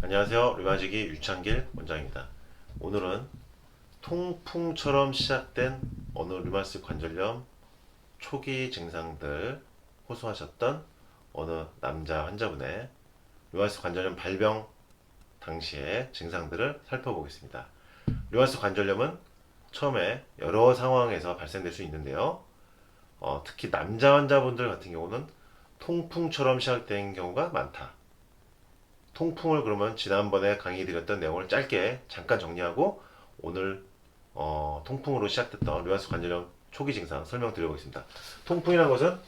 안녕하세요. 류마지기 유창길 원장입니다. 오늘은 통풍처럼 시작된 어느 류마티스 관절염 초기 증상들 호소하셨던 어느 남자 환자분의 류마티스 관절염 발병 당시의 증상들을 살펴보겠습니다. 류마티스 관절염은 처음에 여러 상황에서 발생될 수 있는데요. 특히 남자 환자분들 같은 경우는 통풍처럼 시작된 경우가 많다. 통풍을 그러면 지난번에 강의 드렸던 내용을 짧게 잠깐 정리하고 오늘 통풍으로 시작됐던 류마티스 관절염 초기 증상 설명드려보겠습니다. 통풍이라는 것은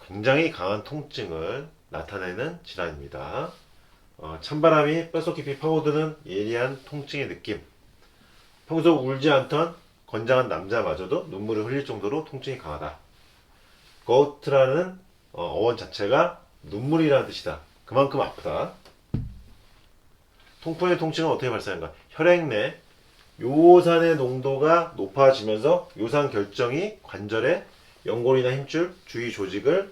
굉장히 강한 통증을 나타내는 질환입니다. 찬바람이 뼛속 깊이 파고드는 예리한 통증의 느낌. 평소 울지 않던 건장한 남자마저도 눈물을 흘릴 정도로 통증이 강하다. 거우트라는 어원 자체가 눈물이라는 뜻이다. 그만큼 아프다. 통풍의 통증은 어떻게 발생하는가? 혈액 내 요산의 농도가 높아지면서 요산 결정이 관절의 연골이나 힘줄, 주위 조직을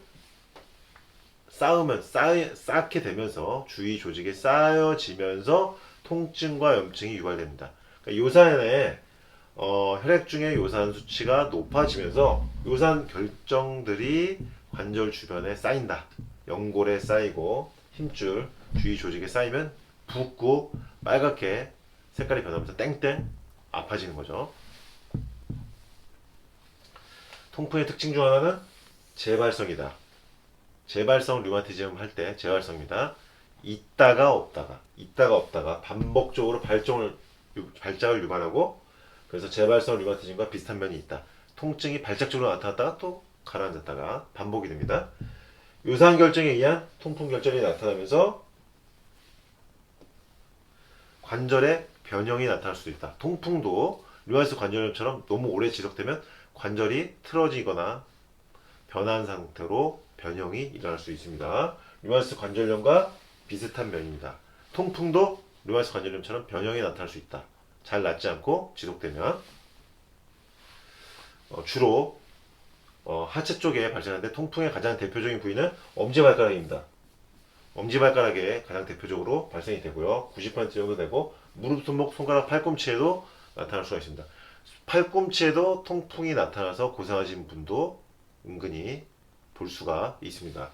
쌓게 되면서 주위 조직에 쌓여지면서 통증과 염증이 유발됩니다. 그러니까 요산의 혈액 중에 요산 수치가 높아지면서 요산 결정들이 관절 주변에 쌓인다. 연골에 쌓이고 힘줄, 주위 조직에 쌓이면 붓고 빨갛게 색깔이 변하면서 땡땡 아파지는 거죠. 통풍의 특징 중 하나는 재발성이다. 재발성 류마티즘 할 때 재발성입니다. 있다가 없다가 반복적으로 발작을 유발하고 그래서 재발성 류마티즘과 비슷한 면이 있다. 통증이 발작적으로 나타났다가 또 가라앉았다가 반복이 됩니다. 요산 결정에 의한 통풍 결절이 나타나면서 관절의 변형이 나타날 수도 있다. 통풍도 류마티스 관절염처럼 너무 오래 지속되면 관절이 틀어지거나 변한 상태로 변형이 일어날 수 있습니다. 류마티스 관절염과 비슷한 면입니다. 통풍도 류마티스 관절염처럼 변형이 나타날 수 있다. 잘 낫지 않고 지속되면 주로 하체 쪽에 발생하는데 통풍의 가장 대표적인 부위는 엄지발가락입니다. 엄지발가락에 가장 대표적으로 발생이 되고요. 90% 정도 되고 무릎, 손목, 손가락, 팔꿈치에도 나타날 수가 있습니다. 팔꿈치에도 통풍이 나타나서 고생하신 분도 은근히 볼 수가 있습니다.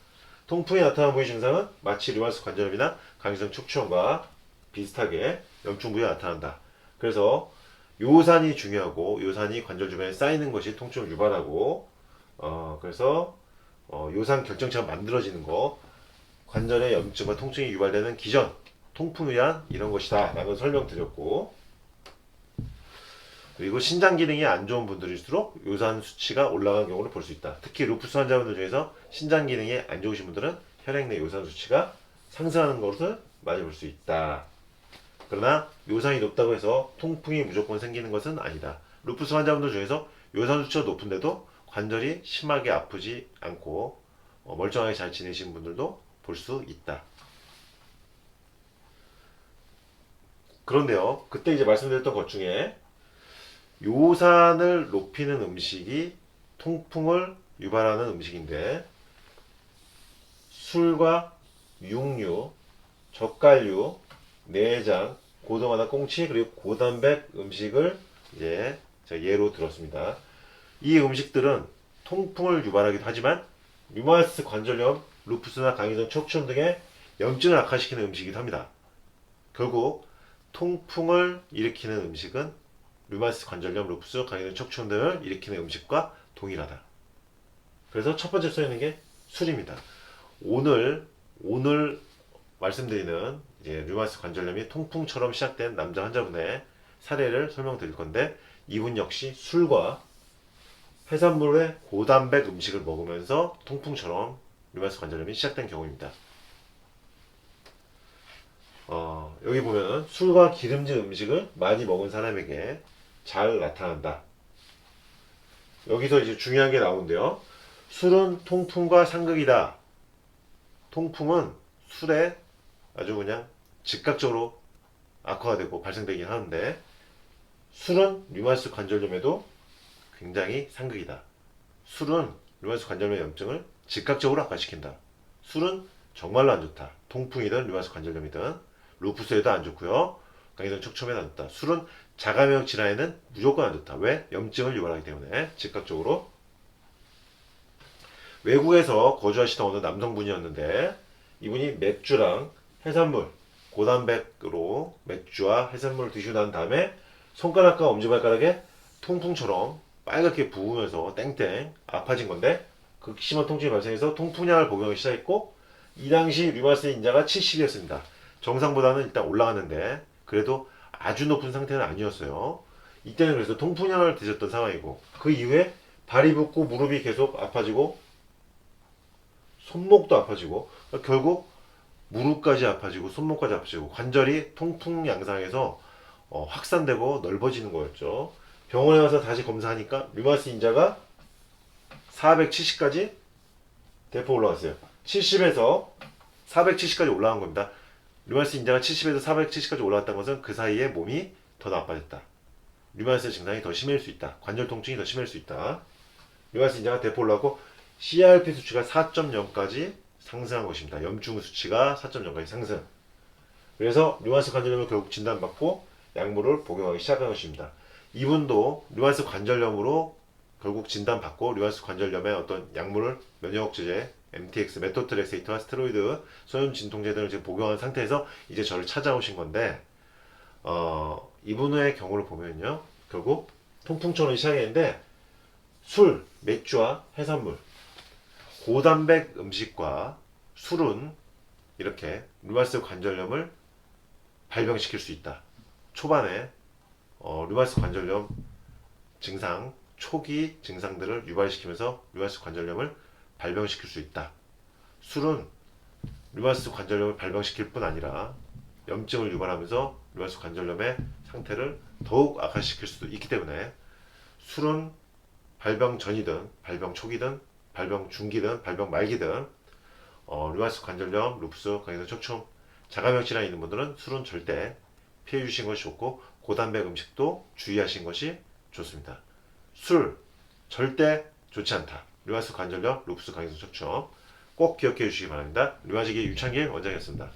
통풍이 나타나는 부위 증상은 마치 류마티스 관절염이나 강기성 척추염과 비슷하게 염증 부위가 나타난다. 그래서 요산이 중요하고 요산이 관절 주변에 쌓이는 것이 통증을 유발하고 그래서 요산 결정체가 만들어지는 거 관절의 염증과 통증이 유발되는 기전, 통풍이란 이런 것이다 라고 설명드렸고 그리고 신장 기능이 안 좋은 분들일수록 요산 수치가 올라가는 경우를 볼 수 있다. 특히 루푸스 환자분들 중에서 신장 기능이 안 좋으신 분들은 혈액 내 요산 수치가 상승하는 것을 많이 볼 수 있다. 그러나 요산이 높다고 해서 통풍이 무조건 생기는 것은 아니다. 루푸스 환자분들 중에서 요산 수치가 높은데도 관절이 심하게 아프지 않고 멀쩡하게 잘 지내시는 분들도 볼 수 있다. 그런데요, 그때 이제 말씀드렸던 것 중에 요산을 높이는 음식이 통풍을 유발하는 음식인데 술과 육류, 젓갈류, 내장, 고등어나 꽁치 그리고 고단백 음식을 이제 제가 예로 들었습니다. 이 음식들은 통풍을 유발하기도 하지만 류마티스 관절염, 루푸스나 강기성 척추염 등의 염증을 악화시키는 음식이기도 합니다. 결국 통풍을 일으키는 음식은 류마티스 관절염, 루푸스, 강기성 척추염 등을 일으키는 음식과 동일하다. 그래서 첫 번째 써 있는 게 술입니다. 오늘 말씀드리는 이제 류마티스 관절염이 통풍처럼 시작된 남자 환자분의 사례를 설명드릴 건데 이분 역시 술과 해산물의 고단백 음식을 먹으면서 통풍처럼 류마티스 관절염이 시작된 경우입니다. 여기 보면 술과 기름진 음식을 많이 먹은 사람에게 잘 나타난다. 여기서 이제 중요한 게 나오는데요. 술은 통풍과 상극이다. 통풍은 술에 아주 그냥 즉각적으로 악화가 되고 발생되긴 하는데 술은 류마티스 관절염에도 굉장히 상극이다. 술은 류마티스 관절염의 염증을 즉각적으로 악화시킨다. 술은 정말로 안 좋다. 통풍이든 류마티스 관절염이든 루푸스에도 안 좋고요. 강해성 척추염에도 안 좋다. 술은 자가면역 질환에는 무조건 안 좋다. 왜? 염증을 유발하기 때문에 즉각적으로. 외국에서 거주하시던 어느 남성분이었는데 이분이 맥주랑 해산물, 고단백으로 맥주와 해산물을 드시고 난 다음에 손가락과 엄지발가락에 통풍처럼 빨갛게 부으면서 땡땡 아파진 건데 극심한 통증이 발생해서 통풍약을 복용하기 시작했고 이 당시 류마스 인자가 70이었습니다. 정상보다는 일단 올라갔는데 그래도 아주 높은 상태는 아니었어요. 이때는 그래서 통풍약을 드셨던 상황이고 그 이후에 발이 붓고 무릎이 계속 아파지고 손목도 아파지고 결국 무릎까지 아파지고 손목까지 아파지고 관절이 통풍 양상에서 확산되고 넓어지는 거였죠. 병원에 와서 다시 검사하니까 류마스 인자가 470까지 대폭 올라갔어요. 70에서 470까지 올라간 겁니다. 류마스 인자가 70에서 470까지 올라갔다는 것은 그 사이에 몸이 더 나빠졌다. 류마스 증상이 더 심해질 수 있다. 관절 통증이 더 심해질 수 있다. 류마스 인자가 대폭 올라가고 CRP 수치가 4.0까지 상승한 것입니다. 염증 수치가 4.0까지 상승. 그래서 류마스 관절염을 결국 진단받고 약물을 복용하기 시작한 것입니다. 이분도 류마스 관절염으로 결국 진단받고 류마스 관절염의 어떤 약물을 면역제제, MTX, 메토트렉세이트와 스테로이드, 소염 진통제 등을 지금 복용한 상태에서 이제 저를 찾아오신 건데 이분의 경우를 보면요. 결국 통풍처럼 시작했는데 술, 맥주와 해산물, 고단백 음식과 술은 이렇게 류마스 관절염을 발병시킬 수 있다. 초반에 류마스 관절염 증상, 초기 증상들을 유발시키면서 류마스 관절염을 발병시킬 수 있다. 술은 류마스 관절염을 발병시킬 뿐 아니라 염증을 유발하면서 류마스 관절염의 상태를 더욱 악화시킬 수도 있기 때문에 술은 발병 전이든 발병 초기든 발병 중기든 발병 말기든 류마스 관절염, 루푸스, 강해성 척추 자가면역 질환이 있는 분들은 술은 절대 피해 주시는 것이 좋고 고단백 음식도 주의하시는 것이 좋습니다. 술 절대 좋지 않다. 류마스 관절염, 루푸스, 강해성 척추 꼭 기억해 주시기 바랍니다. 류마지기 유창길 원장이었습니다.